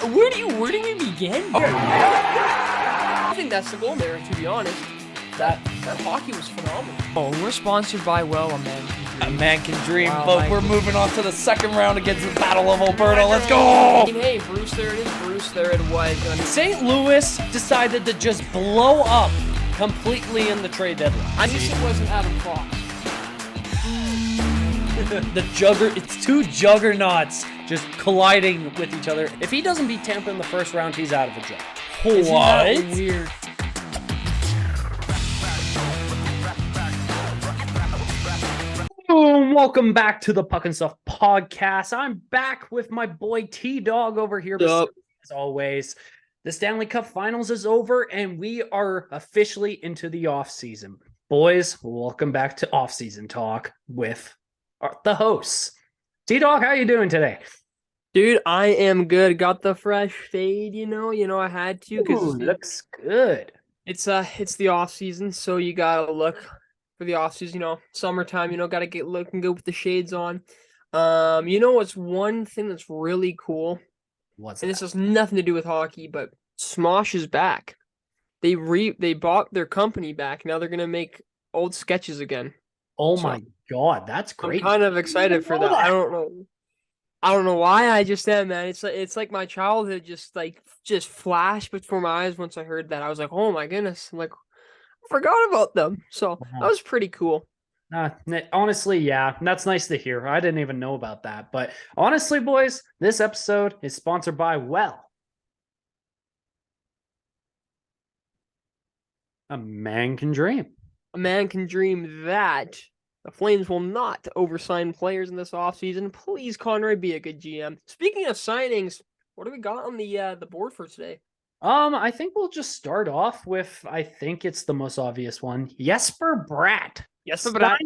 Where do we begin? I think that's the goal there, to be honest. That hockey was phenomenal. Oh, we're sponsored by, well, a man can A dream. man can dream, Wow, but Mike. we're moving on to the second round against the Battle of Alberta. Let's go! Hey, Bruce, there it is. Bruce, there it was. I mean, St. Louis decided to just blow up completely in the trade deadline. I wish it wasn't Adam Fox. It's two juggernauts just colliding with each other. If he doesn't beat Tampa in the first round, he's out of a job. Isn't that What? weird? Boom! Welcome back to the Puck and Stuff podcast. I'm back with my boy T-Dog over here. Yup. As always, the Stanley Cup Finals is over, and we are officially into the offseason. Boys, welcome back to offseason talk with the hosts. T-Dog, how you doing today? Dude, I am good. Got the fresh fade, you know I had to because Looks good. it's the off season, so you gotta look for the off season, summertime, gotta get looking good with the shades on. What's one thing that's really cool, What's and that? this has nothing to do with hockey, but Smosh is back. They bought their company back. Now they're gonna make old sketches again. Oh So, my god, that's I'm great. kind of excited for that. I don't know why. I just am, man. It's like my childhood just flashed before my eyes once I heard that. I was like, oh my goodness. I'm like, I forgot about them. So that was pretty cool. Honestly, yeah, that's nice to hear. I didn't even know about that. But honestly, boys, this episode is sponsored by a man can dream. A man can dream that the Flames will not oversign players in this offseason. Please, Conroy, be a good GM. Speaking of signings, what do we got on the board for today? I think we'll just start off with, I think it's the most obvious one. Jesper Bratt. Jesper Bratt.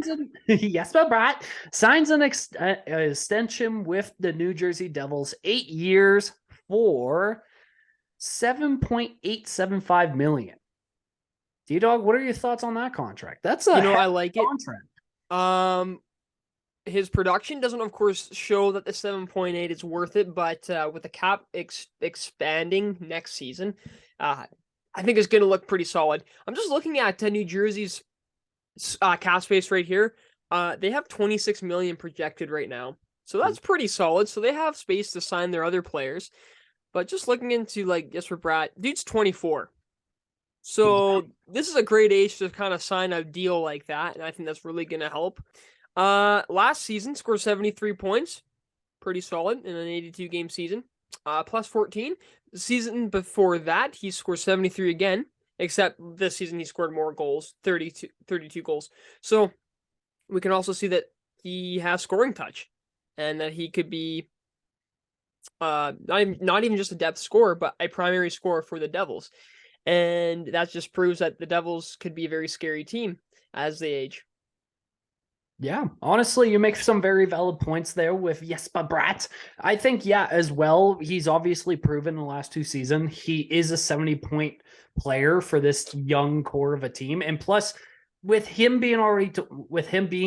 Jesper Bratt signs an extension with the New Jersey Devils, 8 years for $7.875 million. D-Dog, what are your thoughts on that contract? That's a I like it. contract. His production doesn't, of course, show that the 7.8 is worth it, but with the cap expanding next season, I think it's going to look pretty solid. I'm just looking at New Jersey's cap space right here. They have 26 million projected right now, so that's pretty solid. So they have space to sign their other players. But just looking into Jesper Bratt, dude's 24. So this is a great age to kind of sign a deal like that, and I think that's really going to help. Last season scored 73 points, pretty solid in an 82 game season. Plus 14. The season before that, he scored 73 again, except this season he scored more goals, 32 goals. So we can also see that he has scoring touch, and that he could be not even just a depth scorer, but a primary scorer for the Devils. And that just proves that the Devils could be a very scary team as they age. Yeah, honestly, you make some very valid points there with Jesper Bratt. I think, yeah, as well, he's obviously proven in the last 2 seasons he is a 70-point player for this young core of a team. And plus, with him being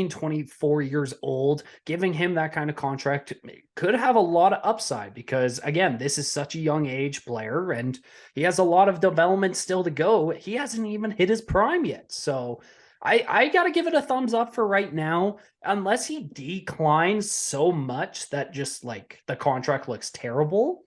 24 years old, giving him that kind of contract could have a lot of upside because, again, this is such a young age player and he has a lot of development still to go. He hasn't even hit his prime yet. So I got to give it a thumbs up for right now, unless he declines so much that just the contract looks terrible.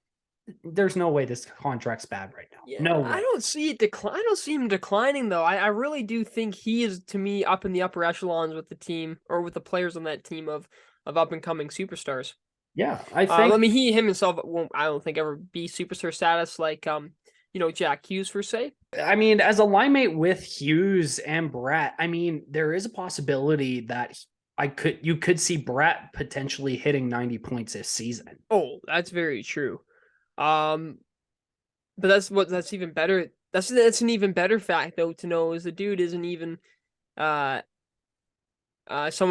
There's no way this contract's bad right now. Yeah, no way. I don't see it decline. I don't see him declining though. I really do think he is, to me, up in the upper echelons with the team or with the players on that team of up and coming superstars. Yeah, I think. He himself won't. I don't think ever be superstar status like Jack Hughes per se. I mean, as a line mate with Hughes and Bratt, I mean, there is a possibility that you could see Bratt potentially hitting 90 points this season. Oh, that's very true. But that's even better. That's an even better fact though to know is the dude isn't even someone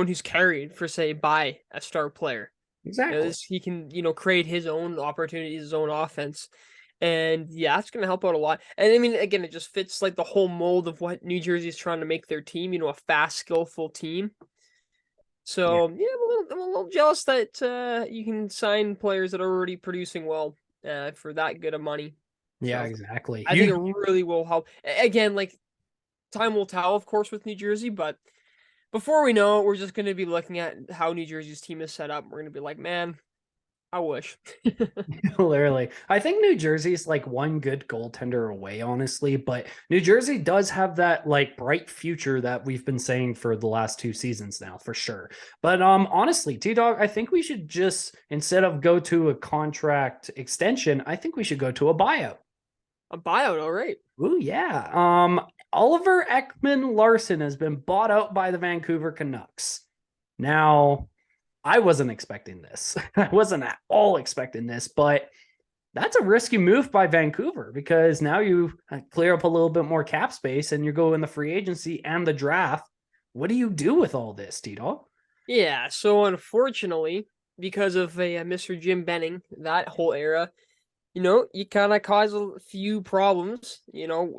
who's carried for say by a star player. Exactly. He can create his own opportunities, his own offense. And yeah, it's going to help out a lot. And I mean, again, it just fits the whole mold of what New Jersey is trying to make their team, a fast, skillful team. So yeah, I'm a little jealous that you can sign players that are already producing well for that good of money. Yeah, So exactly. I think it really will help. Again, like time will tell, of course, with New Jersey, but before we know it, we're just going to be looking at how New Jersey's team is set up. We're going to be like, man, I wish. Literally. I think New Jersey's like one good goaltender away, honestly, but New Jersey does have that like bright future that we've been saying for the last 2 seasons now, for sure. But honestly, T-Dog, I think we should just instead of go to a contract extension, I think we should go to a buyout. A buyout, all right. Ooh, yeah. Oliver Ekman Larsson has been bought out by the Vancouver Canucks. Now, I wasn't expecting this. I wasn't at all expecting this, but that's a risky move by Vancouver because now you clear up a little bit more cap space and you go in the free agency and the draft. What do you do with all this, T-Dog? Yeah, so unfortunately, because of a Mr. Jim Benning, that whole era, you kind of cause a few problems,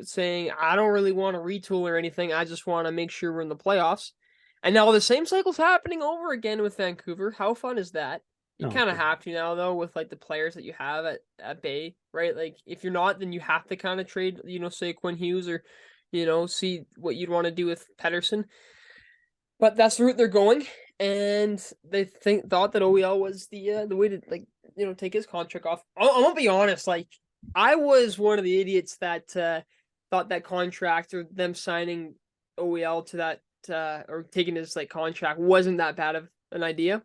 saying, I don't really want to retool or anything. I just want to make sure we're in the playoffs. And now the same cycle's happening over again with Vancouver. How fun is that? You Oh, kind of have to now, though, with like the players that you have at Bay, right? Like if you're not, then you have to kind of trade, say Quinn Hughes or, see what you'd want to do with Pedersen. But that's the route they're going, and they thought that OEL was the way to take his contract off. I'm gonna be honest, like I was one of the idiots that thought that contract or them signing OEL to that or taking his like contract wasn't that bad of an idea.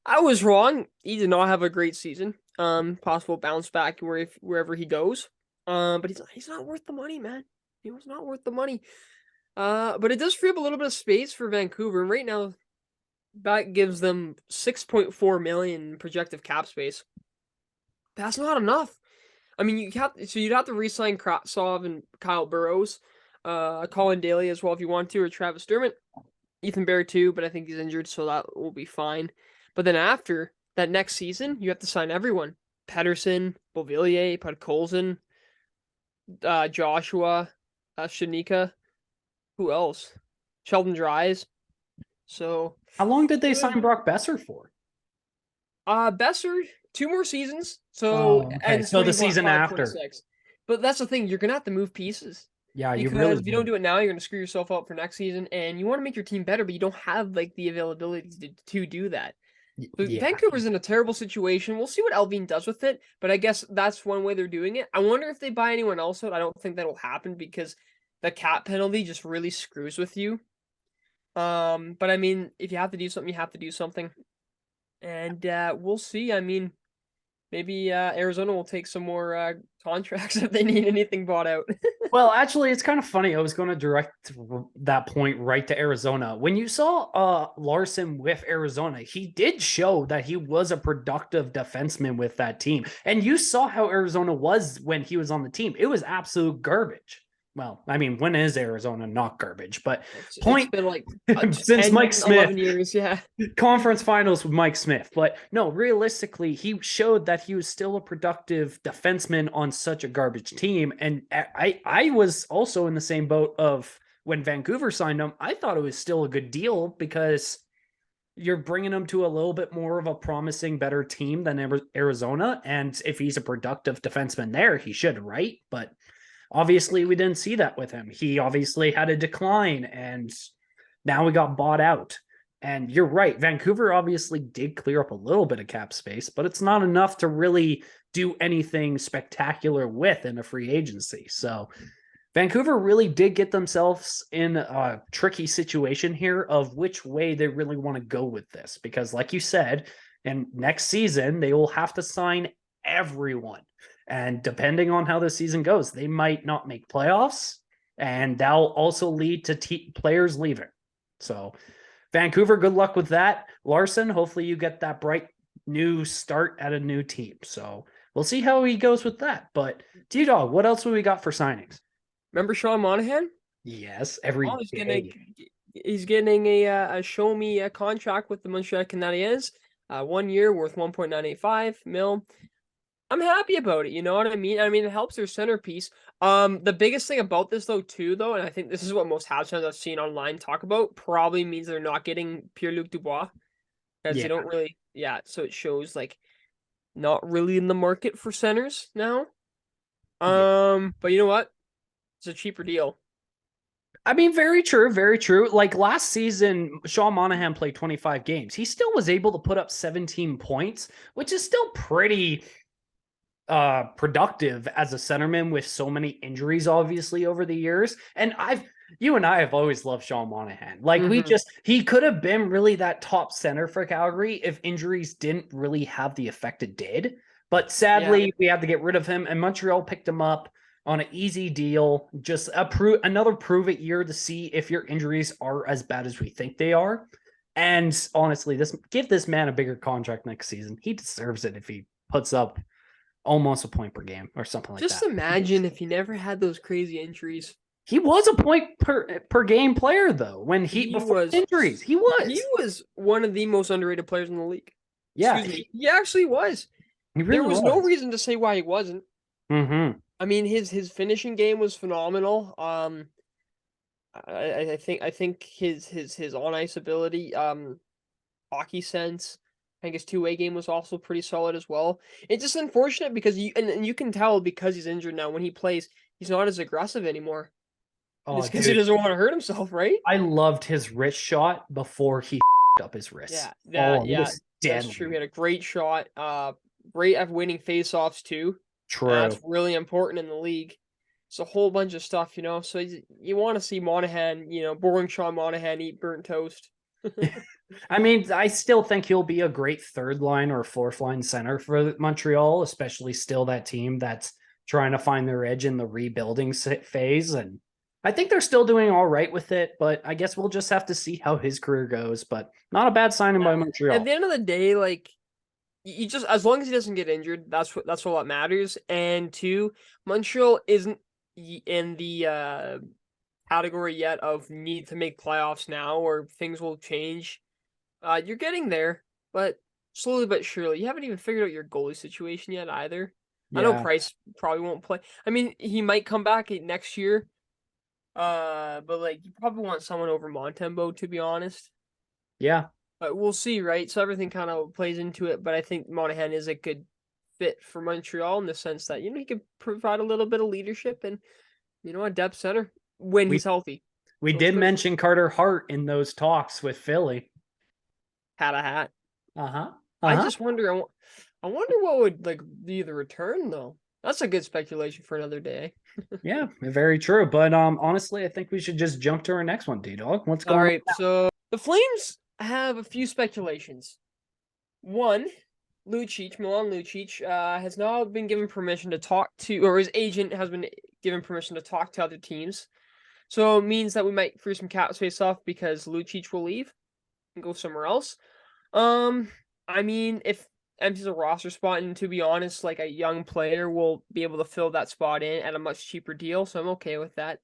I was wrong. He did not have a great season. Possible bounce back wherever he goes. But he's not worth the money, man. He was not worth the money. But it does free up a little bit of space for Vancouver, and right now that gives them 6.4 million projected cap space. That's not enough. I mean, you'd have to re-sign Kravtsov and Kyle Burrows, Colin Daly as well if you want to, or Travis Dermott, Ethan Bear too, but I think he's injured, so that will be fine. But then after that next season, you have to sign everyone: Pedersen, Beauvillier, Podkolzin, Joshua, Shanika. Who else? Sheldon Dries. So how long did they sign Brock Besser for? Besser, 2 more seasons. So Oh, okay. and So the 25, season after. 26. But that's the thing, you're gonna have to move pieces. Yeah, you Because really if you don't would. do it now, you're gonna screw yourself up for next season, and you want to make your team better, but you don't have like the availability to do that. So Yeah. Vancouver's in a terrible situation. We'll see what Alvin does with it, but I guess that's one way they're doing it. I wonder if they buy anyone else out. I don't think that'll happen because the cap penalty just really screws with you. But I mean, if you have to do something, you have to do something. And we'll see. I mean, maybe Arizona will take some more contracts if they need anything bought out. Well, actually, it's kind of funny. I was going to direct that point right to Arizona. When you saw Larsson with Arizona, he did show that he was a productive defenseman with that team. And you saw how Arizona was when he was on the team. It was absolute garbage. Well, I mean, when is Arizona not garbage? But It's been like since 10, Mike Smith 11 years, yeah. conference finals with Mike Smith. But no, realistically, he showed that he was still a productive defenseman on such a garbage team. And I was also in the same boat of when Vancouver signed him. I thought it was still a good deal because you're bringing him to a little bit more of a promising, better team than Arizona. And if he's a productive defenseman there, he should, right? But obviously, we didn't see that with him. He obviously had a decline, and now we got bought out. And you're right. Vancouver obviously did clear up a little bit of cap space, but it's not enough to really do anything spectacular with in a free agency. So Vancouver really did get themselves in a tricky situation here of which way they really want to go with this. Because like you said, and next season, they will have to sign everyone. And depending on how the season goes, they might not make playoffs. And that'll also lead to players leaving. So Vancouver, good luck with that. Larsson, hopefully you get that bright new start at a new team. So we'll see how he goes with that. But T-Dog, what else have we got for signings? Remember Sean Monahan? Yes, every Oh, day. he's getting a show me contract with the Montreal Canadiens. 1 year worth 1.985 mil. I'm happy about it. You know what I mean? I mean, it helps their centerpiece. The biggest thing about this though, and I think this is what most Habs fans I've seen online talk about, probably means they're not getting Pierre-Luc Dubois. Because Yeah. they don't really, yeah, so it shows like not really in the market for centers now. Yeah. But you know what? It's a cheaper deal. I mean, very true, very true. Like last season, Sean Monahan played 25 games. He still was able to put up 17 points, which is still pretty productive as a centerman with so many injuries obviously over the years. And you and I have always loved Sean Monahan. Like he could have been really that top center for Calgary if injuries didn't really have the effect it did. But Yeah. sadly, we had to get rid of him, and Montreal picked him up on an easy deal. Just another prove it year to see if your injuries are as bad as we think they are. And honestly, give this man a bigger contract next season. He deserves it if he puts up almost a point per game or something like Just that. imagine if he never had those crazy injuries. He was a point per game player though. Before injuries, he He was. was one of the most underrated players in the league. Yeah, Excuse me. He actually was. he There really was was. no reason to say why he wasn't. Mm-hmm. I mean, his finishing game was phenomenal. I think his on ice ability, hockey sense, I think his two-way game was also pretty solid as well. It's just unfortunate because and you can tell because he's injured now when he plays, he's not as aggressive anymore. And Oh, it's because he dude, doesn't want to hurt himself, right? I loved his wrist shot before he up his wrist. Yeah, Oh, it was that's true. He deadly. had a great shot. Great at winning faceoffs too. That's True. really important in the league. It's a whole bunch of stuff, you know. So you want to see Monahan, boring Sean Monahan eat burnt toast. I mean, I still think he'll be a great third line or fourth line center for Montreal, especially still that team that's trying to find their edge in the rebuilding phase. And I think they're still doing all right with it, but I guess we'll just have to see how his career goes. But not a bad signing by At Montreal. the end of the day, like you just as long as he doesn't get injured, that's all that matters. And two, Montreal isn't in the category yet of need to make playoffs now or things will change. You're getting there, but slowly but surely. You haven't even figured out your goalie situation yet either. I know Yeah. Price probably won't play. I mean, he might come back next year. But like you probably want someone over Montembeau to be honest. Yeah. But we'll see, right? So everything kind of plays into it. But I think Monahan is a good fit for Montreal in the sense that he can provide a little bit of leadership and a depth center when We he's healthy. we So it's did good. mention Carter Hart in those talks with Philly. Hat a hat. Uh-huh. I Uh-huh. just wonder. I wonder what would like be the return though. That's a good speculation for another day. Yeah, very true. But honestly, I think we should just jump to our next one, D-Dog. What's All going right, so the Flames have a few speculations. One, Milan Lucic, has now been given permission to talk to, or his agent has been given permission to talk to other teams. So it means that we might free some cap space off because Lucic will leave and go somewhere else. Um, I mean, if empties a roster spot, and to be honest, like a young player will be able to fill that spot in at a much cheaper deal, so I'm okay with that.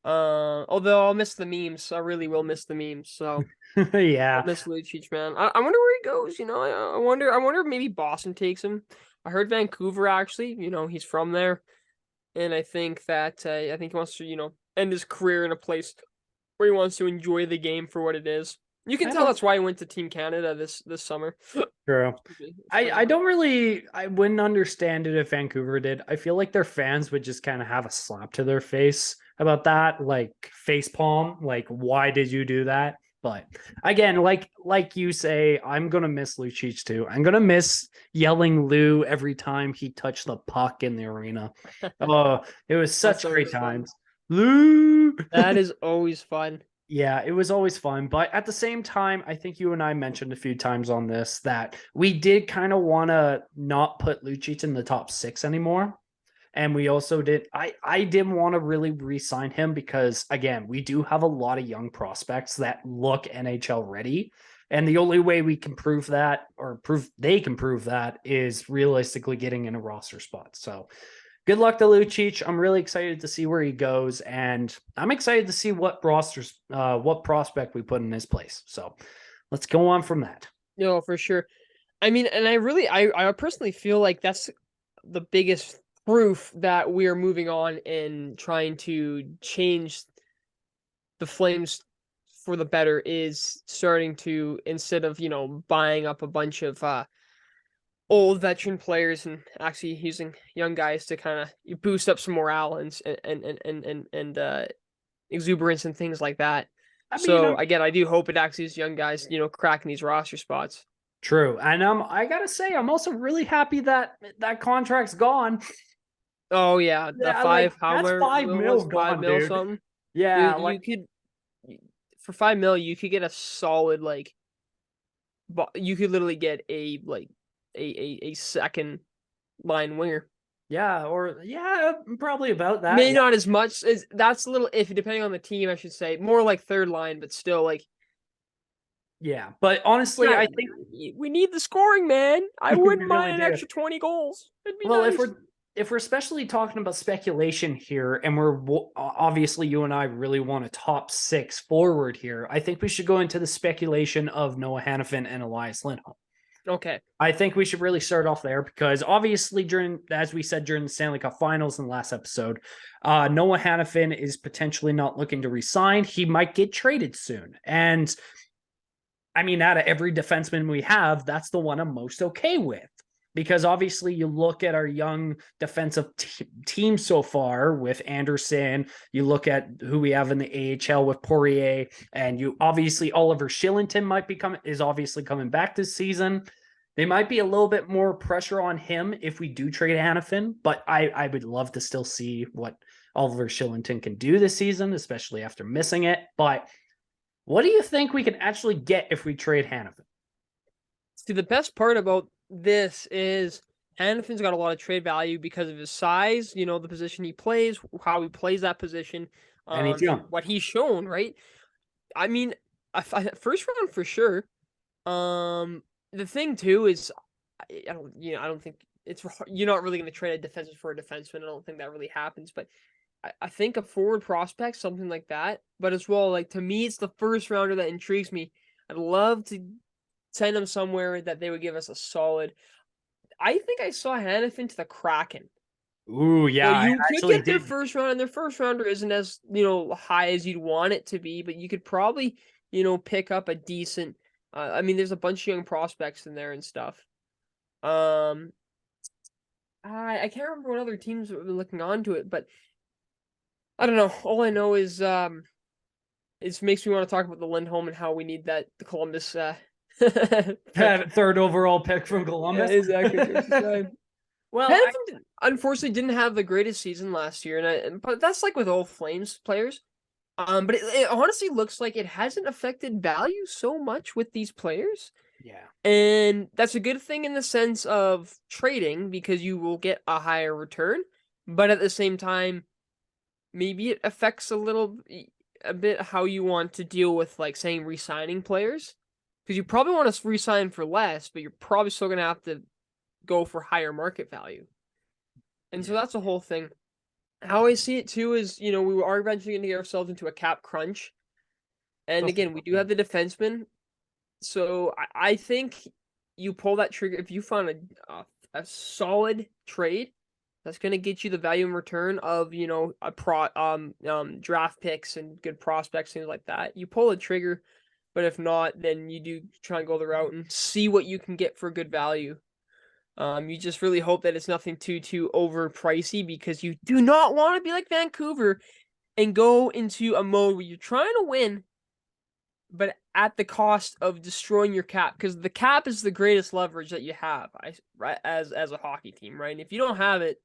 Although I'll miss the memes, I really will miss the memes. So on? I'll Yeah. miss Lucic, man. I wonder where he goes. I wonder if maybe Boston takes him. I heard Vancouver actually. He's from there, and I think that I think he wants to end his career in a place where he wants to enjoy the game for what it is. You can I tell don't that's why he went to Team Canada this summer. true. Excuse me. It's I funny. don't really I wouldn't understand it if Vancouver did. I feel like their fans would just kind of have a slap to their face about that, like face palm, like why did you do that? But again, like you say, I'm gonna miss Lucic too. I'm gonna miss yelling Lou every time he touched the puck in the arena. Oh, it was That's such great always fun. times. Lou. That is always fun. Yeah, it was always fun. But at the same time, I think you and I mentioned a few times on this that we did kind of want to not put Lucic in the top six anymore. And we also I didn't want to really re-sign him because again, we do have a lot of young prospects that look NHL ready. And the only way we can prove that or prove they can prove that is realistically getting in a roster spot. So good luck to Lucic. I'm really excited to see where he goes, and I'm excited to see what what prospect we put in his place. So let's go on from that. No, for sure. I mean, and I personally feel like that's the biggest proof that we are moving on and trying to change the Flames for the better is starting to instead of buying up a bunch of old veteran players and actually using young guys to kind of boost up some morale and exuberance and things like that. I mean, So again, I do hope it actually is young guys, cracking these roster spots. true. And I gotta say, I'm also really happy that that contract's gone. Oh yeah, the Yeah, like five, how that's much 5 was mil it, 5 gone, mil dude. something? Yeah, Dude, like you could for 5 mil, you could get a solid but you could literally get a second line winger. yeah, or yeah, probably about that. Maybe Yeah, not as much as that's a little iffy depending on the team, I should say. More like third line, but still yeah. But honestly, yeah, I think we need the scoring, man. I we wouldn't really mind an do. extra 20 goals. It'd be Well, nice. if we're especially talking about speculation here, and obviously you and I really want a top six forward here, I think we should go into the speculation of Noah Hannafin and Elias Lindholm. Okay. I think we should really start off there because obviously as we said during the Stanley Cup Finals in the last episode, Noah Hannafin is potentially not looking to resign. He might get traded soon, and I mean, out of every defenseman we have, that's the one I'm most okay with. Because obviously, you look at our young defensive team so far with Anderson, you look at who we have in the AHL with Poirier, and you obviously Oliver Shillington is obviously coming back this season. They might be a little bit more pressure on him if we do trade Hannafin, but I would love to still see what Oliver Shillington can do this season, especially after missing it. But what do you think we can actually get if we trade Hannafin? See, the best part about this is Hannafin's got a lot of trade value because of his size, the position he plays, how he plays that position, And he's and young. what he's shown, right? I mean, first round for sure. The thing too is, I don't think you're not really going to trade a defenseman for a defenseman. I don't think that really happens, but I think a forward prospect, something like that. But as well, like to me, it's the first rounder that intrigues me. I'd love to send them somewhere that they would give us a solid. I think I saw Hannafin to the Kraken. Ooh, So yeah, I you could actually get their did. first round, and their first rounder isn't as high as you'd want it to be, but you could probably pick up a decent. I mean, there's a bunch of young prospects in there and stuff. Um, I can't remember what other teams have been looking onto it, but I don't know. All I know is it makes me want to talk about the Lindholm and how we need the Columbus pick. Third overall pick from Yeah, Columbus. exactly. Well, Hanford unfortunately didn't have the greatest season last year, but that's like with all Flames players. But it honestly looks like it hasn't affected value so much with these players. yeah, And that's a good thing in the sense of trading because you will get a higher return. But at the same time, maybe it affects a bit how you want to deal with like saying re-signing players. Because you probably want to re-sign for less, but you're probably still gonna have to go for higher market value. And so yeah. that's the whole thing. How I see it too is, we are eventually gonna get ourselves into a cap crunch. And again, we do have the defenseman. So I think you pull that trigger if you find a solid trade that's gonna get you the value in return of a draft picks and good prospects, things like that. You pull the trigger, but if not, then you do try and go the route and see what you can get for good value. You just really hope that it's nothing too over pricey because you do not want to be like Vancouver and go into a mode where you're trying to win but at the cost of destroying your cap because the cap is the greatest leverage that you have right as a hockey team, right? And if you don't have it,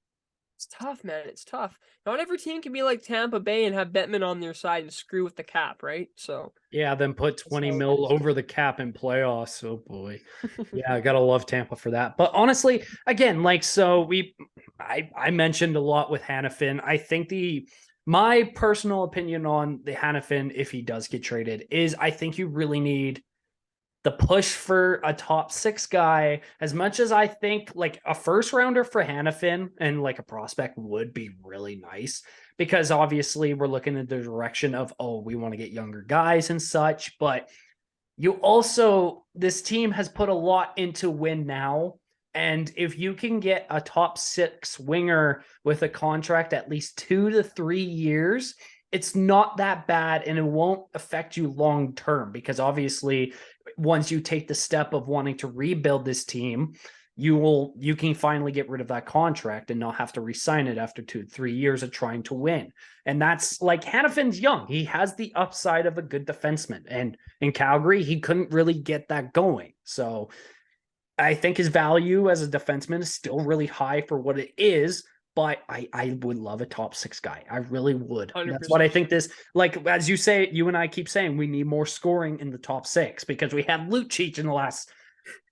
it's tough, man. It's tough. Not every team can be like Tampa Bay and have Bettman on their side and screw with the cap, right? So Yeah, then put that's 20 how it mil is. over the cap in playoffs. Oh boy. Yeah, I gotta love Tampa for that. But honestly, again, like so I mentioned a lot with Hannafin. I think my personal opinion on the Hannafin, if he does get traded, is I think you really need the push for a top six guy. As much as I think like a first rounder for Hannafin and like a prospect would be really nice, because obviously we're looking in the direction of, oh, we want to get younger guys and such. But you also, this team has put a lot into win now. And if you can get a top six winger with a contract at least 2 to 3 years, it's not that bad and it won't affect you long term because obviously once you take the step of wanting to rebuild this team, you can finally get rid of that contract and not have to re-sign it after 2-3 years of trying to win. And that's like, Hanifin's young. He has the upside of a good defenseman. And in Calgary, he couldn't really get that going. So I think his value as a defenseman is still really high for what it is. But I would love a top 6 guy. I really would. 100%. That's what I think this, like, as you say, you and I keep saying, we need more scoring in the top 6 because we had Lucic in the last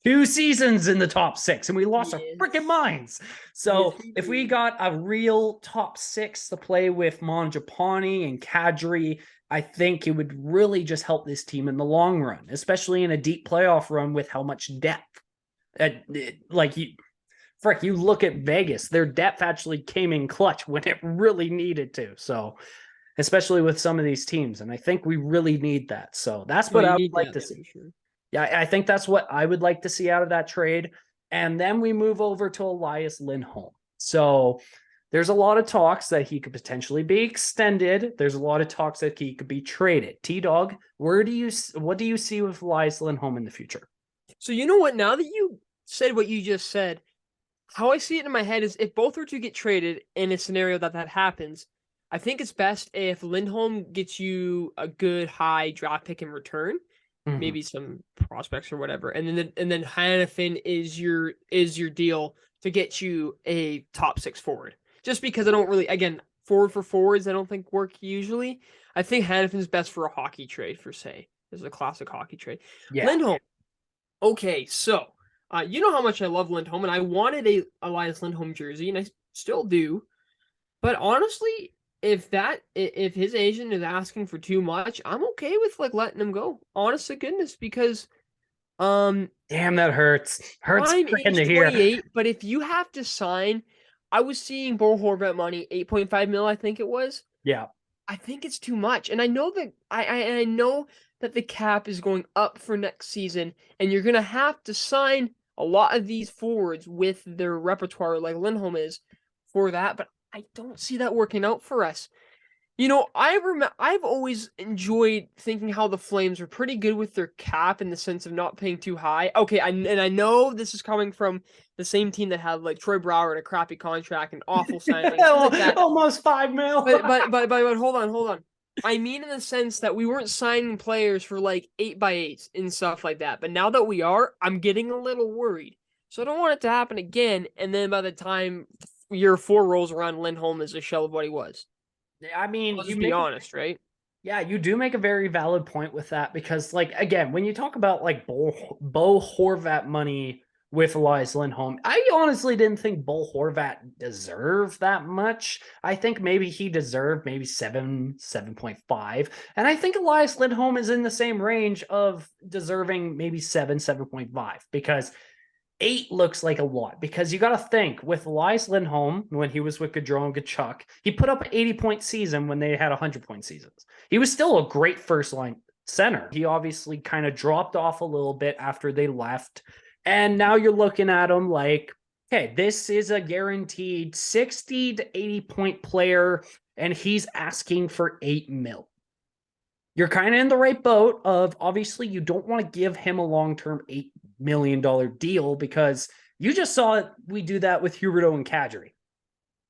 2 seasons in the top 6 and we lost our freaking minds. So if we got a real top 6 to play with Mangiapane and Kadri, I think it would really just help this team in the long run, especially in a deep playoff run with how much depth. You look at Vegas, their depth actually came in clutch when it really needed to. So especially with some of these teams. And I think we really need that. So that's what I would like to see. Sure. Yeah, I think that's what I would like to see out of that trade. And then we move over to Elias Lindholm. So there's a lot of talks that he could potentially be extended. There's a lot of talks that he could be traded. T-Dog, what do you see with Elias Lindholm in the future? So you know what? Now that you said what you just said, how I see it in my head is if both were to get traded in a scenario that happens, I think it's best if Lindholm gets you a good high draft pick in return, maybe some prospects or whatever, and then Hanifin is your deal to get you a top 6 forward. Just because I don't really, again, forward for forwards, I don't think work usually. I think Hanifin's best for a hockey trade, for say, is a classic hockey trade. Yeah. Lindholm. Okay, so you know how much I love Lindholm, and I wanted a Elias Lindholm jersey, and I still do. But honestly, if his agent is asking for too much, I'm okay with like letting him go. Honest to goodness, because damn, that hurts. Hurts freaking to hear. But if you have to sign, I was seeing Bo Horvat money, 8.5 mil, I think it was. Yeah. I think it's too much. And I know that I know that the cap is going up for next season, and you're gonna have to sign a lot of these forwards with their repertoire like Lindholm is for that, but I don't see that working out for us. You know, I've always enjoyed thinking how the Flames are pretty good with their cap in the sense of not paying too high. Okay, I know this is coming from the same team that had like Troy Brouwer and a crappy contract and awful signings. Like that. Almost 5 mil. But hold on. I mean, in the sense that we weren't signing players for like 8x8s and stuff like that. But now that we are, I'm getting a little worried. So I don't want it to happen again. And then by the time year 4 rolls around, Lindholm is a shell of what he was. I mean, let's be honest, right? Yeah, you do make a very valid point with that because, like, again, when you talk about like Bo Horvat money with Elias Lindholm, I honestly didn't think Bo Horvat deserved that much. I think maybe he deserved maybe 7.5. And I think Elias Lindholm is in the same range of deserving maybe 7.5 because 8 looks like a lot because you got to think with Elias Lindholm when he was with Gaudreau and Tkachuk, he put up an 80-point season when they had 100-point seasons. He was still a great first-line center. He obviously kind of dropped off a little bit after they left. And now you're looking at him like, okay, this is a guaranteed 60 to 80-point player, and he's asking for 8 mil. You're kind of in the right boat of obviously you don't want to give him a long-term $8 million deal because you just saw we do that with Huberdeau and Kadri.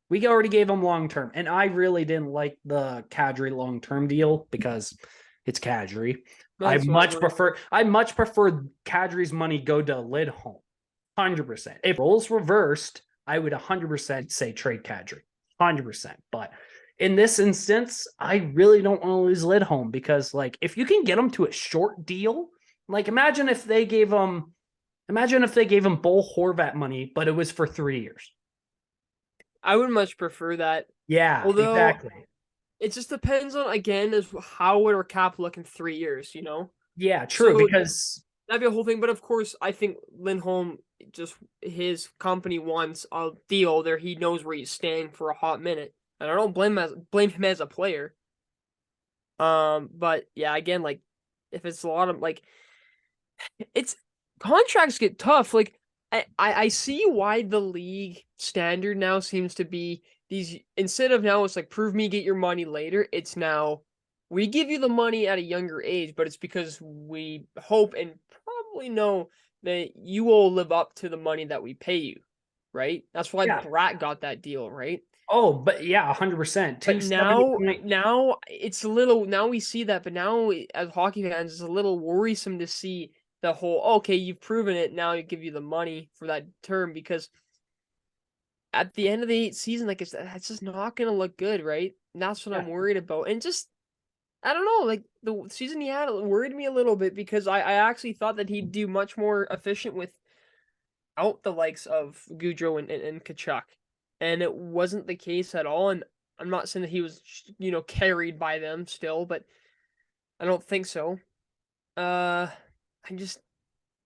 We already gave him long-term, and I really didn't like the Kadri long-term deal because it's Kadri. I much prefer Kadri's money go to Lindholm. 100%. If roles reversed, I would 100% say trade Kadri. 100%. But in this instance, I really don't want to lose Lindholm because, like, if you can get him to a short deal, like imagine if they gave him Bo Horvat money, but it was for 3 years. I would much prefer that. Yeah, exactly. It just depends on, again, is how would our cap look in 3 years, you know? Yeah, true, so because that'd be a whole thing. But of course, I think Lindholm, just his company wants a deal there. He knows where he's staying for a hot minute. And I don't blame him as a player. But yeah, again, like if it's a lot of like, it's contracts get tough. Like I see why the league standard now seems to be these, instead of now it's like prove me, get your money later. It's now we give you the money at a younger age, but it's because we hope and probably know you will live up to the money that we pay you, right? That's why Yeah. Bratt got that deal, right? Oh, but yeah, 100%. But 270 now it's a little, now we see that, but now as hockey fans, it's a little worrisome to see the whole, okay, you've proven it, now I give you the money for that term, because at the end of the season, like, it's just not going to look good, right? And that's what Yeah. I'm worried about. And just, I don't know, like, the season he had worried me a little bit, because I actually thought that he'd do much more efficient without the likes of Goudreau and Kachuk. And it wasn't the case at all. And I'm not saying that he was, carried by them still, but I don't think so. Uh, I just,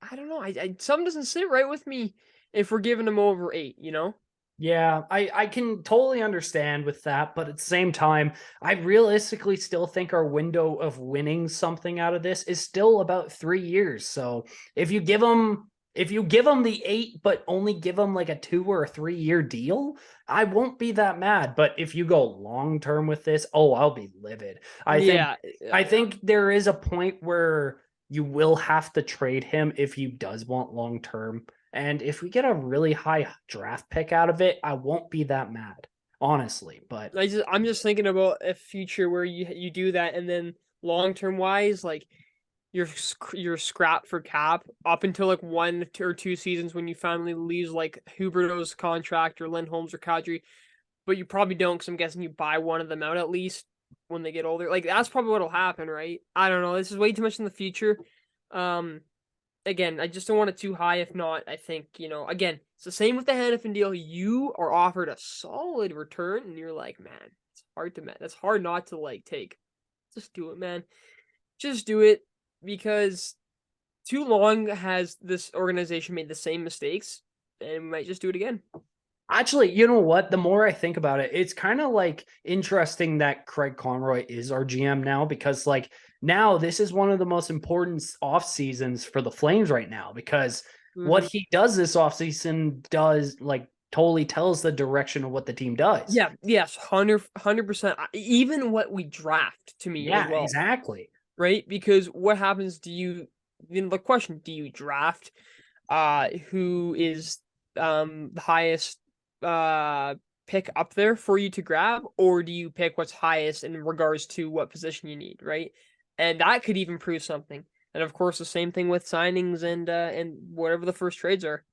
I don't know. Something doesn't sit right with me if we're giving him over 8, you know? Yeah, I can totally understand with that, but at the same time, I realistically still think our window of winning something out of this is still about 3 years. So if you give them the 8, but only give them like a 2 or a 3 year deal, I won't be that mad. But if you go long term with this, oh, I'll be livid. Yeah. I think there is a point where you will have to trade him if he does want long term. And if we get a really high draft pick out of it, I won't be that mad, honestly. But I'm just thinking about a future where you do that, and then long term wise, like, you're scrapped for cap up until like 1 or 2 seasons when you finally lose like Huberto's contract or Lindholm's or Kadri, but you probably don't, because I'm guessing you buy one of them out at least when they get older. Like, that's probably what'll happen, right? I don't know. This is way too much in the future. Um, Again, I just don't want it too high. If not, I think, again, it's the same with the Hannafin deal. You are offered a solid return, and you're like, man, it's hard to, that's hard not to like take. Just do it, man. Just do it, because too long has this organization made the same mistakes, and we might just do it again. actually, you know what? The more I think about it, it's kind of like interesting that Craig Conroy is our GM now, because like now this is one of the most important off seasons for the Flames right now, because what he does this off season does like totally tells the direction of what the team does. Yeah, yes, 100%. Even what we draft, to me, as Yeah, well, exactly. right? Because what happens? The question, do you draft who is the highest pick up there for you to grab, or do you pick what's highest in regards to what position you need, right? And that could even prove something. And of course, the same thing with signings and whatever the first trades are.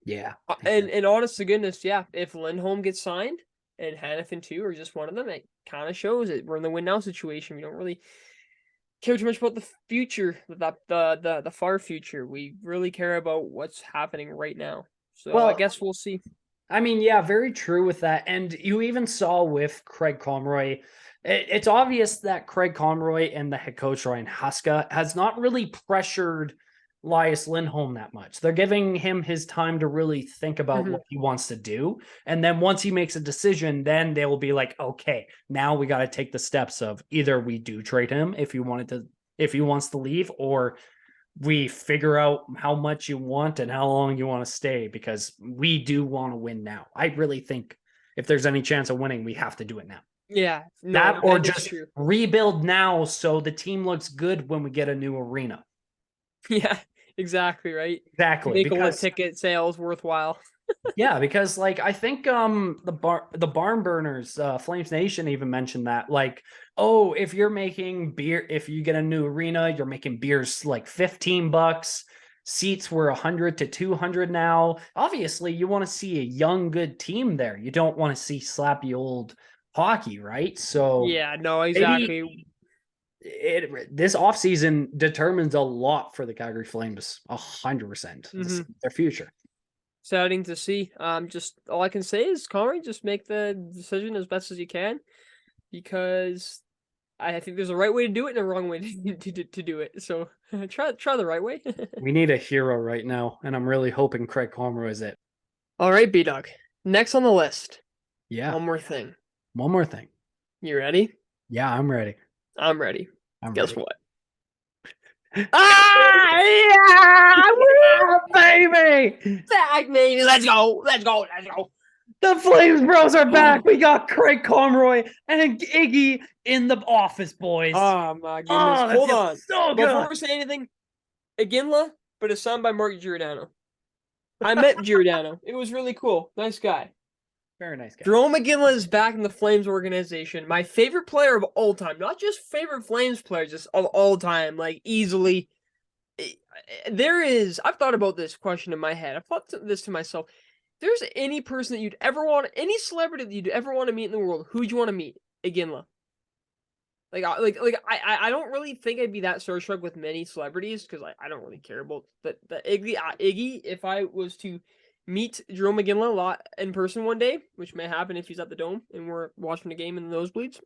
Yeah. And honest to goodness, yeah, if Lindholm gets signed and Hannafin too, or just one of them, it kind of shows it. We're in the win now situation. We don't really care too much about the future, the far future. We really care about what's happening right now. So I Well, guess we'll see. I mean, yeah, very true with that. And you even saw with Craig Conroy, it's obvious that Craig Conroy and the head coach Ryan Huska has not really pressured Elias Lindholm that much. They're giving him his time to really think about what he wants to do. And then once he makes a decision, then they will be like, okay, now we got to take the steps of either we do trade him if he wants to leave, or we figure out how much you want and how long you want to stay, because we do want to win now. I really think if there's any chance of winning, we have to do it now. Yeah, no, That or that is just true. rebuild now so the team looks good when we get a new arena. Yeah, exactly, right. Exactly, Make all the because ticket sales worthwhile. yeah, because like I think the barn burners, Flames Nation even mentioned that, like, oh, if you're making beer, if you get a new arena, you're making beers like $15. Seats were 100 to 200 now. Obviously, you want to see a young, good team there. You don't want to see slappy old hockey, right? So Yeah, no, maybe exactly. this offseason determines a lot for the Calgary Flames, 100%, their future. Exciting to see. Just all I can say is, Connery, just make the decision as best as you can, because I think there's a right way to do it and a wrong way to do it. So try the right way. We need a hero right now, and I'm really hoping Craig Palmer is it. All right, B-Dog. Next on the list. Yeah. One more thing. One more thing. You ready? Yeah, I'm ready. I'm ready. Guess ready. what? Yeah! Woo, baby! Back, baby. Let's go. Let's go. Let's go. The Flames Bros are back. We got Craig Conroy and Iggy in the office, boys. Oh my goodness. Oh, Hold on. so good. Before we say anything, Iginla, but it's signed by Mark Giordano. I met Giordano. It was really cool. Nice guy. Very nice guy. Jerome Iginla is back in the Flames organization. My favorite player of all time. Not just favorite Flames player, just of all time. Like, easily. I've thought about this question in my head. I've thought this to myself. If there's any person that you'd ever want, any celebrity that you'd ever want to meet in the world, who'd you want to meet? Iginla. I don't really think I'd be that starstruck with many celebrities because I don't really care about the Iggy. If I was to meet Jerome Iginla a lot in person one day, which may happen if he's at the Dome and we're watching the game in the nosebleeds,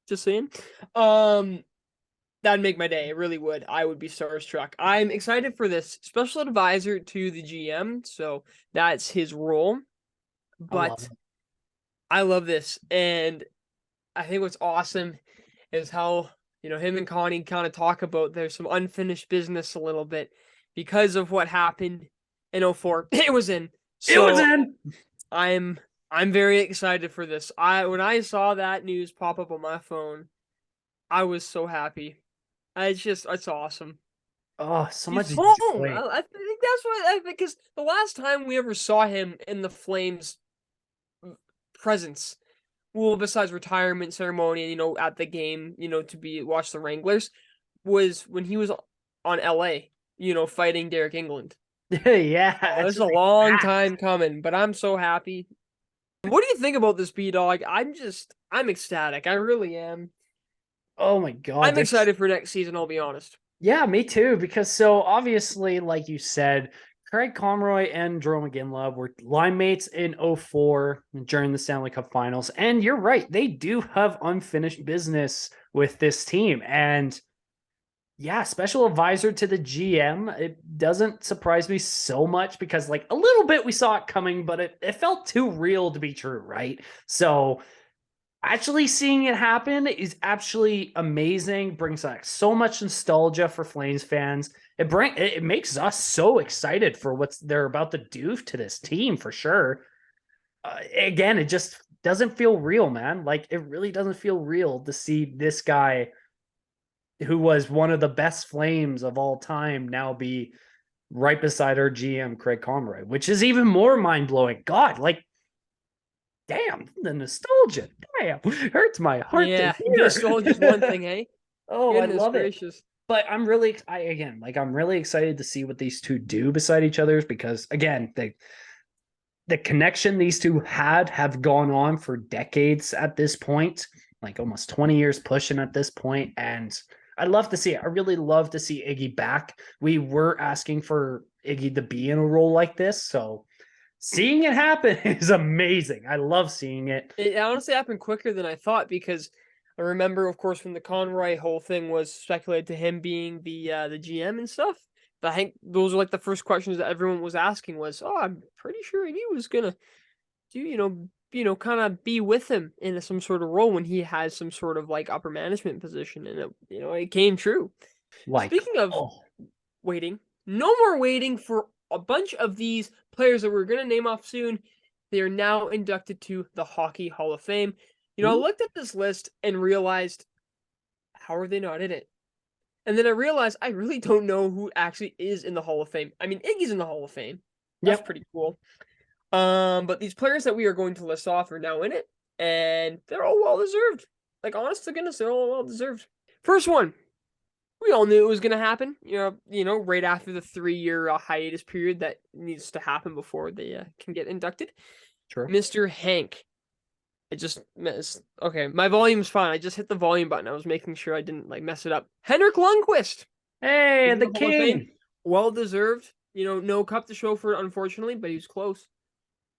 just saying, that'd make my day. It really would. I would be starstruck. I'm excited for this special advisor to the GM, so that's his role. But I love this, and I think what's awesome is how, him and Connie kind of talk about there's some unfinished business a little bit because of what happened in 2004. It was in. So it was in. I'm very excited for this. When I saw that news pop up on my phone, I was so happy. It's awesome. Oh, so much joy. I think that's what because the last time we ever saw him in the Flames presence, well, besides retirement ceremony, at the game, to watch the Wranglers, was when he was on LA, fighting Derek England. Yeah, It's a long time coming, but I'm so happy. What do you think about this, B-Dog? I'm ecstatic. I really am. Oh my God. I'm excited for next season, I'll be honest. Yeah, me too, because so obviously, like you said, Craig Conroy and Jerome Iginla were line mates in 2004 during the Stanley Cup Finals. And you're right, they do have unfinished business with this team. And yeah, special advisor to the GM, it doesn't surprise me so much because like a little bit we saw it coming, but it felt too real to be true, right? So actually seeing it happen is actually amazing, brings back so much nostalgia for Flames fans. It makes us so excited for what they're about to do to this team for sure. Again, it just doesn't feel real, man. Like it really doesn't feel real to see this guy who was one of the best Flames of all time now be right beside our GM Craig Conroy, which is even more mind-blowing. God, like damn, the nostalgia. Damn, hurts my heart. Yeah, nostalgia's one thing, hey? Oh, Goodness I love gracious. it. But I'm really excited to see what these two do beside each other because again, the connection these two have gone on for decades at this point, like almost 20 years pushing at this point, and I'd love to see it. I really love to see Iggy back. We were asking for Iggy to be in a role like this, so seeing it happen is amazing. I love seeing it. It honestly happened quicker than I thought because I remember, of course, when the Conroy whole thing was speculated to him being the GM and stuff. I think those were like the first questions that everyone was asking was, "Oh, I'm pretty sure he was gonna do kind of be with him in some sort of role when he has some sort of like upper management position," and it came true. Like, speaking of waiting, no more waiting for a bunch of these players that we're gonna name off soon. They are now inducted to the Hockey Hall of Fame. I looked at this list and realized, how are they not in it? And then I realized I really don't know who actually is in the Hall of Fame. I mean, Iggy's in the Hall of Fame. That's pretty cool. But these players that we are going to list off are now in it, and they're all well deserved. Like, honest to goodness, they're all well deserved. First one, we all knew it was going to happen. Right after the 3-year hiatus period that needs to happen before they can get inducted. True. Mr. Hank. I just missed. Okay, my volume's fine. I just hit the volume button. I was making sure I didn't mess it up. Henrik Lundqvist. Hey, the king. Well deserved. No cup to show for it, unfortunately, but he was close.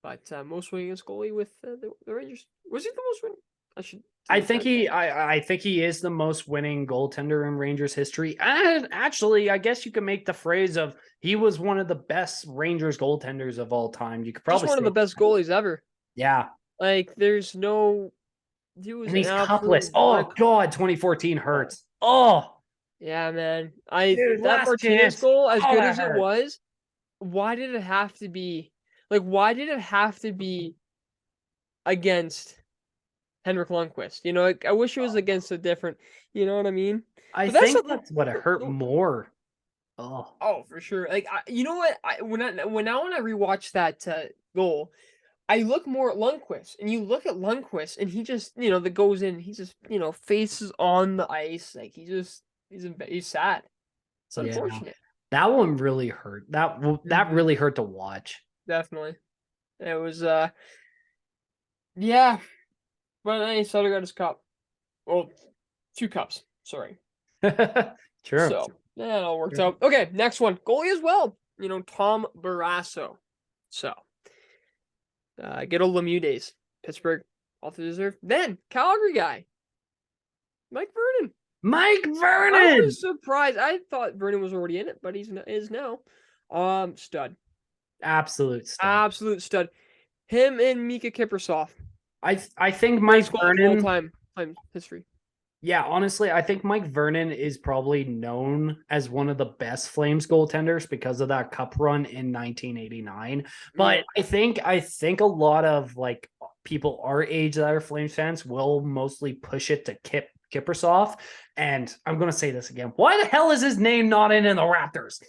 But most winningest goalie with the Rangers. Was he the most winning? I think he is the most winning goaltender in Rangers history. And actually, I guess you can make the phrase of he was one of the best Rangers goaltenders of all time. You could probably just one of the best goalies ever. Yeah. Like there's no. He was and he's cupless. Oh God, 2014 hurts. Oh yeah, man. That Martinez goal, as good as it was, why did it have to be? Like, why did it have to be against Henrik Lundqvist? I wish it was against a different. You know what I mean? I think that's what it hurt more. Oh, Oh, for sure. Like, you know what? When I rewatch that goal, I look more at Lundqvist, and you look at Lundqvist, and he just, that goes in. He just, faces on the ice, like he's sad. It's yeah. unfortunate. That one really hurt. That Mhm. really hurt to watch. Definitely. It was yeah, but then he still got his cup. Well, 2 cups. Sorry. True. So yeah, it all worked out. Okay, next one, goalie as well. Tom Barrasso. So good old Lemieux days. Pittsburgh, all to deserve. Then Calgary guy, Mike Vernon. Mike I Vernon, was surprised. I thought Vernon was already in it, but is now. Stud, absolute stud. absolute stud. Him and Mika Kiprusoff, I think Mike greatest goal of all Vernon. time history. Yeah, honestly, I think Mike Vernon is probably known as one of the best Flames goaltenders because of that cup run in 1989. But Yeah, I think a lot of like people our age that are Flames fans will mostly push it to Kiprusoff. And I'm gonna say this again. Why the hell is his name not in the Raptors?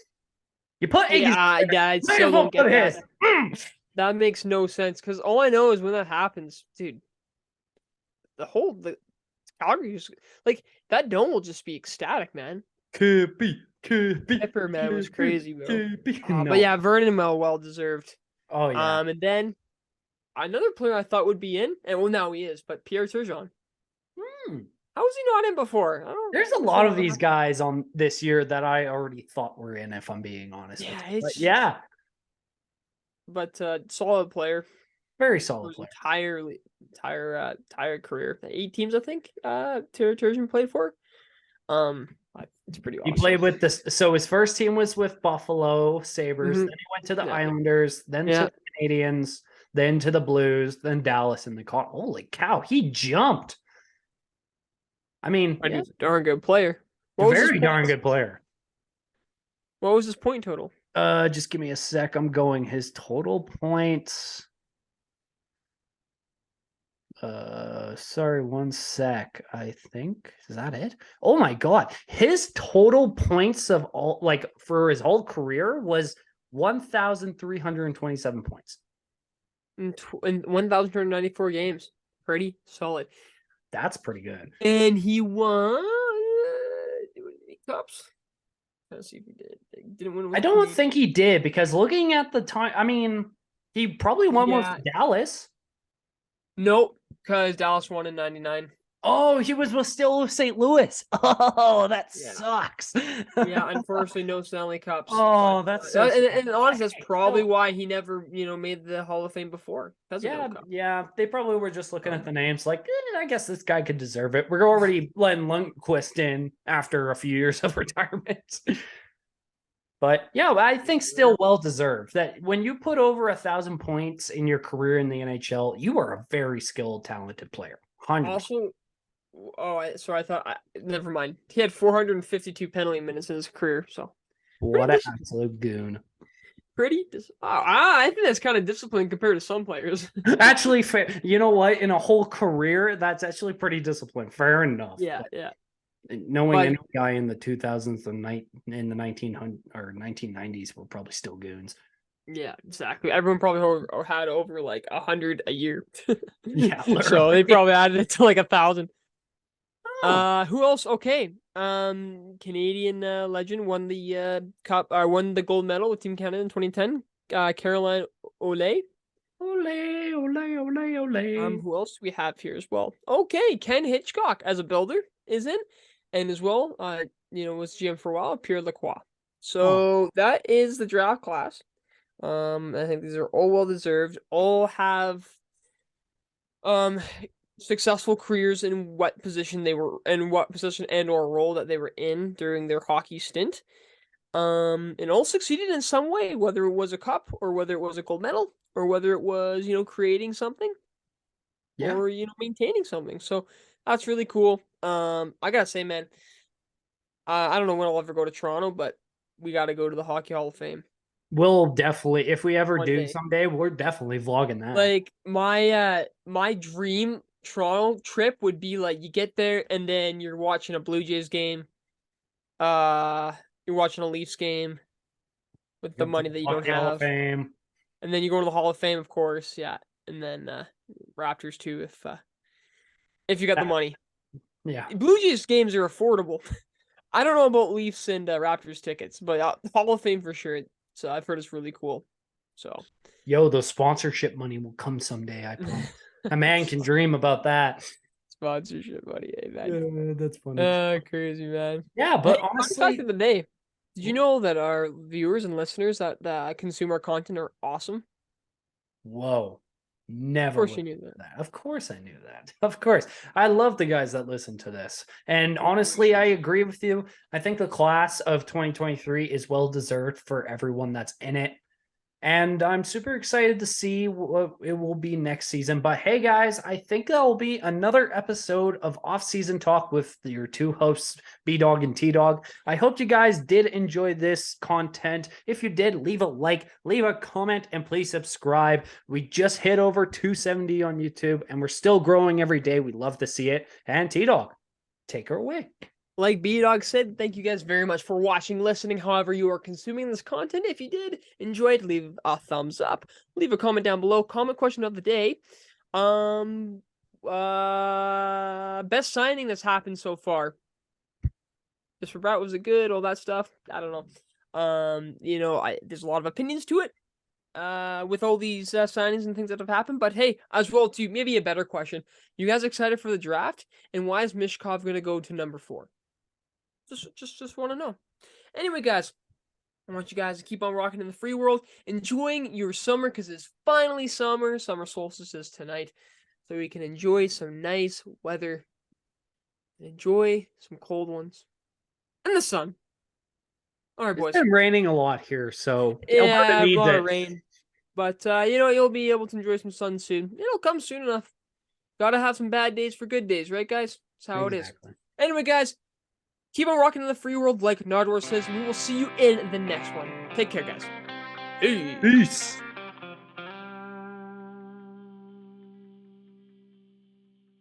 You put Iggy's yeah. I might as still well don't get put that. his. That makes no sense because all I know is when that happens, dude, the Calgary just like that dome will just be ecstatic, man. Pepper man was crazy, bro. But No. yeah, Vernon well deserved. Oh yeah. And then another player I thought would be in, and well now he is, but Pierre Turgeon. Hmm. How was he not in before? I don't There's a lot understand of what these happened. guys on this year that I already thought were in, if I'm being honest with Yeah, you. But it's yeah, but solid player very for solid his player. entire career. 8 teams I think Turgeon played for. It's pretty He awesome. played with this. So his first team was with Buffalo Sabres. Hmm. Then he went to the Yeah, Islanders, then to yeah. the Canadians, then to the Blues, then Dallas in the car. Holy cow, he jumped. I mean, I yeah, dude's a darn good player. What was his very darn points? good player. What was his point total? Just give me a sec. I'm going his total points. Sorry, one sec. I think is that it. Oh my god, his total points of all like for his whole career was 1,327 points. In 1,294 games. Pretty solid. That's pretty good. And he won cups. Let's see if he did. He didn't win I with don't Canadian. think he did because looking at the time, I mean, he probably won with Yeah. Dallas. Nope. Because Dallas won in 99. Oh, he was still with St. Louis. Oh, that Yeah. sucks. Yeah, unfortunately, no Stanley Cups. But Oh, that's so sad. and honestly, that's Hey, probably still, why he never, made the Hall of Fame before. Because of no yeah, cup. yeah. They probably were just looking at Um, the names like, I guess this guy could deserve it. We're already letting Lundqvist in after a few years of retirement. But yeah, I think still well deserved. That when you put over 1,000 points in your career in the NHL, you are a very skilled, talented player. 100%. also, I thought, never mind. He had 452 penalty minutes in his career, so What pretty an dis- absolute goon. I think that's kind of disciplined compared to some players. Actually, fair. You know what? In a whole career, that's actually pretty disciplined. Fair enough. Yeah, But yeah. knowing But any guy in the 2000s and in the 1900 or 1990s were probably still goons. yeah, exactly. Everyone probably had over like 100 a year. Yeah, So they literally. probably added it to like 1,000. Oh, Who else? Okay. Canadian legend won the cup won the gold medal with Team Canada in 2010. Caroline Olay. ole, ole, ole, ole. Who else do we have here as well? Okay, Ken Hitchcock as a builder is in, and as well, was GM for a while, Pierre Lacroix. Oh, So that is the draft class. I think these are all well deserved. All have um successful careers in what position they were in, what position and or role that they were in during their hockey stint. And all succeeded in some way, whether it was a cup or whether it was a gold medal or whether it was, creating something yeah. or, maintaining something. So that's really cool. I gotta say, man, I don't know when I'll ever go to Toronto, but we gotta go to the Hockey Hall of Fame We'll definitely, if we ever one do day. someday, we're definitely vlogging that. Like my dream Toronto trip would be like you get there and then you're watching a Blue Jays game. Uh You're watching a Leafs game with the money that you don't Hall of have. Fame. And then you go to the Hall of Fame, of course, yeah. And then Raptors too, if you got the money. Yeah. Blue Jays games are affordable. I don't know about Leafs and Raptors tickets, but Hall of Fame for sure. So I've heard it's really cool. So, Yo, the sponsorship money will come someday. I promise. A man can dream about that. sponsorship money, hey, man. Yeah, that's funny. Crazy, man. Yeah, Hey, but fun honestly, fact of the day. Did you know that our viewers and listeners that consume our content are awesome? whoa, Of never course would you knew that. that. Of course I knew that. Of course. I love the guys that listen to this. And honestly, I agree with you. I think the class of 2023 is well deserved for everyone that's in it. And I'm super excited to see what it will be next season. But hey, guys, I think that will be another episode of Off-Season Talk with your two hosts, B-Dog and T-Dog. I hope you guys did enjoy this content. If you did, leave a like, leave a comment, and please subscribe. We just hit over 270 on YouTube, and we're still growing every day. We love to see it. And T-Dog, take her away. Like B-Dog said, thank you guys very much for watching, listening, however you are consuming this content. If you did enjoy it, leave a thumbs up. Leave a comment down below. Comment question of the day. Best signing that's happened so far. Just for Bratt, was it good? All that stuff. I don't know. There's a lot of opinions to it. With all these signings and things that have happened. But hey, as well too, maybe a better question. You guys excited for the draft? And why is Mishkov gonna go to number 4? Just want to know. Anyway, guys, I want you guys to keep on rocking in the free world, enjoying your summer because it's finally summer. Summer solstice is tonight, so we can enjoy some nice weather, and enjoy some cold ones, and the sun. All right, boys. It's been raining a lot here, so Yeah, Alberta a needs lot it. of rain, but you'll be able to enjoy some sun soon. It'll come soon enough. Gotta have some bad days for good days, right, guys? That's how it is. Anyway, guys. Keep on rocking in the free world like Nardwar says, and we will see you in the next one. Take care, guys. Peace.